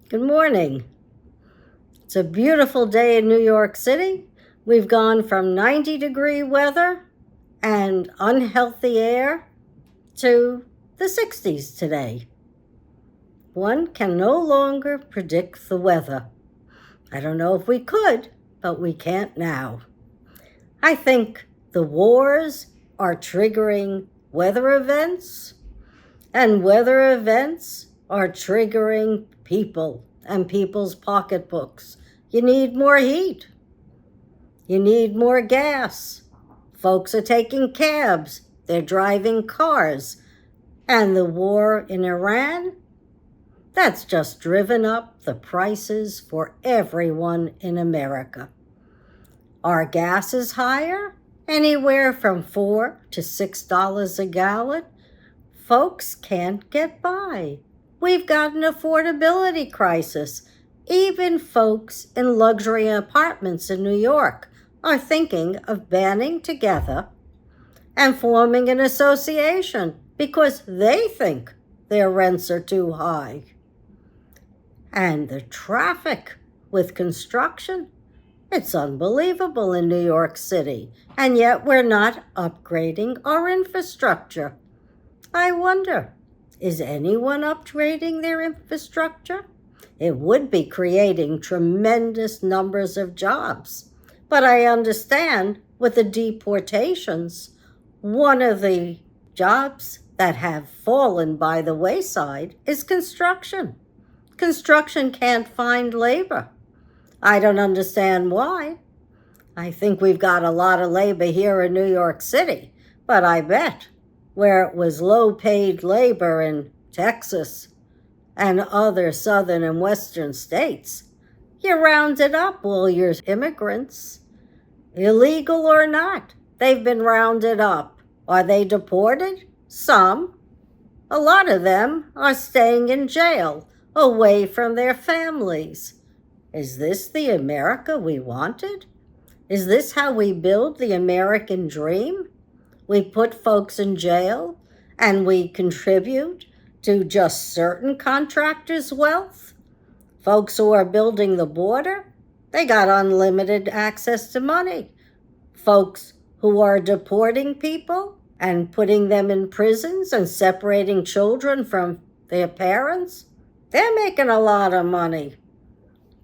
Good morning. It's a beautiful day in New York City. We've gone from 90-degree weather and unhealthy air to the 60s today. One can no longer predict the weather. I don't know if we could, but we can't now. I think the wars are triggering weather events, and weather events are triggering people and people's pocketbooks. You need more heat. You need more gas. Folks are taking cabs. They're driving cars. And the war in Iran, that's just driven up the prices for everyone in America. Our gas is higher, anywhere from $4 to $6 a gallon. Folks can't get by. We've got an affordability crisis. Even folks in luxury apartments in New York are thinking of banding together and forming an association because they think their rents are too high. And the traffic with construction, it's unbelievable in New York City, and yet we're not upgrading our infrastructure. I wonder, is anyone upgrading their infrastructure? It would be creating tremendous numbers of jobs. But I understand with the deportations, one of the jobs that have fallen by the wayside is construction. Construction can't find labor. I don't understand why. I think we've got a lot of labor here in New York City, but I bet where it was low-paid labor in Texas and other southern and western states, you rounded up all your immigrants. Illegal or not, they've been rounded up. Are they deported? Some. A lot of them are staying in jail, away from their families. Is this the America we wanted? Is this how we build the American dream? We put folks in jail and we contribute to just certain contractors' wealth. Folks who are building the border, they got unlimited access to money. Folks who are deporting people and putting them in prisons and separating children from their parents, they're making a lot of money.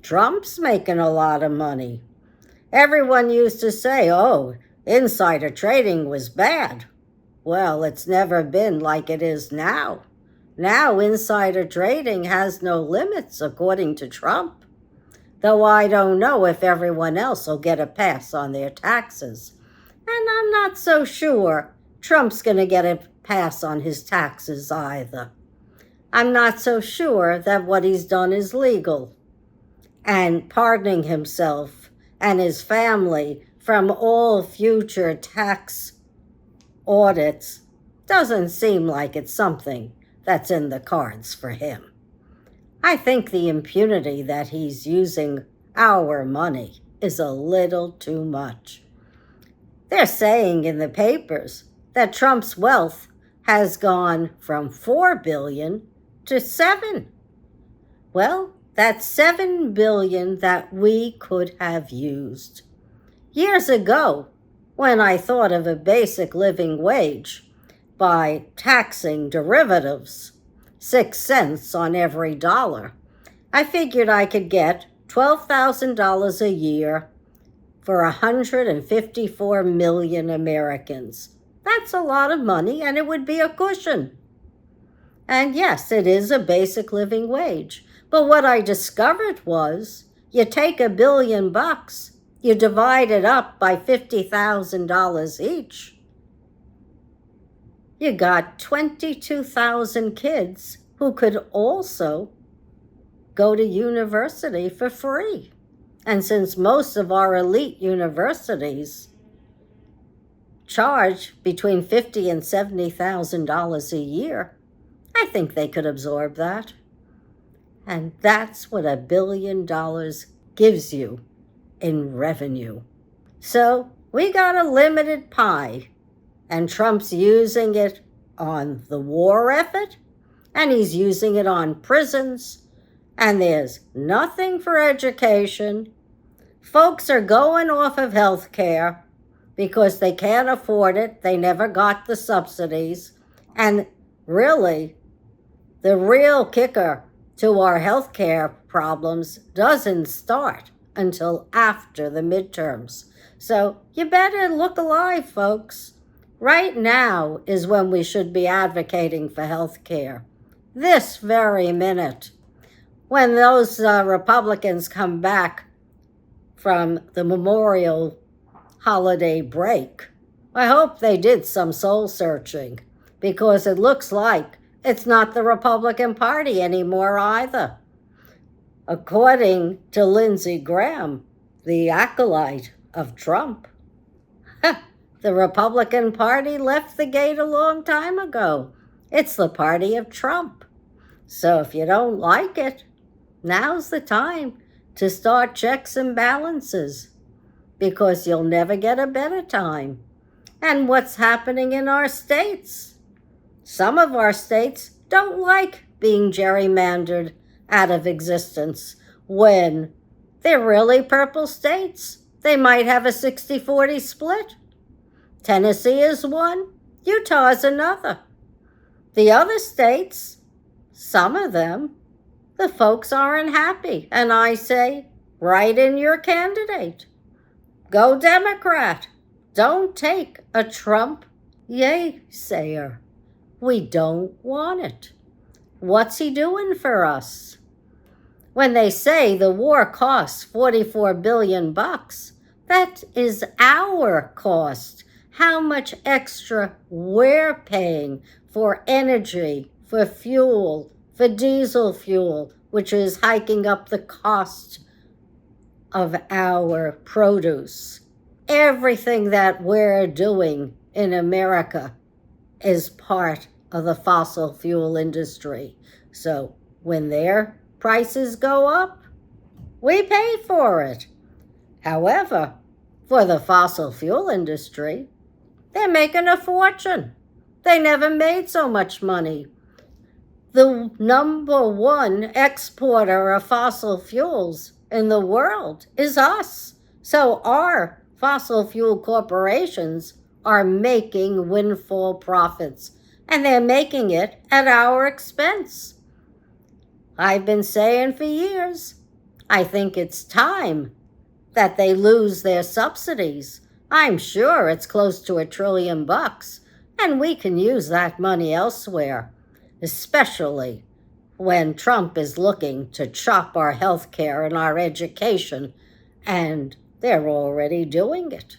Trump's making a lot of money. Everyone used to say, oh, insider trading was bad. Well, it's never been like it is now. Now insider trading has no limits, according to Trump. Though I don't know if everyone else will get a pass on their taxes. And I'm not so sure Trump's going to get a pass on his taxes either. I'm not so sure that what he's done is legal. And pardoning himself and his family from all future tax audits doesn't seem like it's something that's in the cards for him. I think the impunity that he's using our money is a little too much. They're saying in the papers that Trump's wealth has gone from $4 billion to $7. Well, that's $7 billion that we could have used. Years ago, when I thought of a basic living wage by taxing derivatives, 6 cents on every dollar, I figured I could get $12,000 a year for 154 million Americans. That's a lot of money, and it would be a cushion. And yes, it is a basic living wage. But what I discovered was you take $1 billion, you divide it up by $50,000 each. You got 22,000 kids who could also go to university for free. And since most of our elite universities charge between $50,000 and $70,000 a year, I think they could absorb that. And that's what $1 billion gives you in revenue. So we got a limited pie, and Trump's using it on the war effort, and he's using it on prisons and there's nothing for education. Folks are going off of health care because they can't afford it. They never got the subsidies. And really, the real kicker to our health care problems doesn't start until after the midterms. So you better look alive, folks. Right now is when we should be advocating for health care. This very minute. When those Republicans come back from the Memorial holiday break, I hope they did some soul searching, because it looks like it's not the Republican Party anymore either. According to Lindsey Graham, the acolyte of Trump, the Republican Party left the gate a long time ago. It's the party of Trump. So if you don't like it, now's the time to start checks and balances, because you'll never get a better time. And what's happening in our states? Some of our states don't like being gerrymandered out of existence when they're really purple states. They might have a 60-40 split. Tennessee is one, Utah is another. The other states, some of them, the folks aren't happy. And I say, write in your candidate. Go Democrat. Don't take a Trump yay-sayer. We don't want it. What's he doing for us? When they say the war costs $44 billion, that is our cost. How much extra we're paying for energy, for fuel, for diesel fuel, which is hiking up the cost of our produce. Everything that we're doing in America is part of the fossil fuel industry. So when their prices go up, we pay for it. However, for the fossil fuel industry, they're making a fortune. They never made so much money. The number one exporter of fossil fuels in the world is us. So our fossil fuel corporations are making windfall profits, and they're making it at our expense. I've been saying for years, I think it's time that they lose their subsidies. I'm sure it's close to $1 trillion, and we can use that money elsewhere, especially when Trump is looking to chop our health care and our education, and they're already doing it.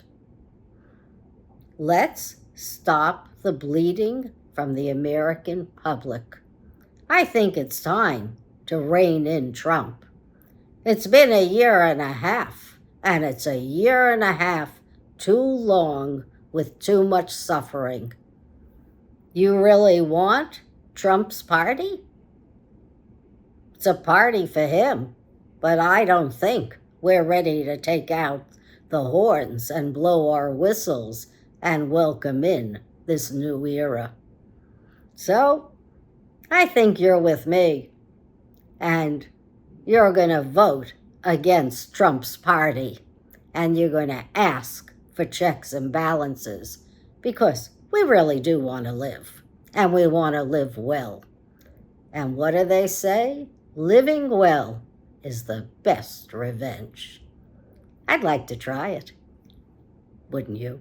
Let's stop the bleeding from the American public. I think it's time to rein in Trump. It's been 1.5 years, and it's 1.5 years too long with too much suffering. You really want Trump's party? It's a party for him, but I don't think we're ready to take out the horns and blow our whistles and welcome in this new era. So I think you're with me, and you're going to vote against Trump's party, and you're going to ask for checks and balances, because we really do want to live, and we want to live well. And what do they say? Living well is the best revenge. I'd like to try it. Wouldn't you?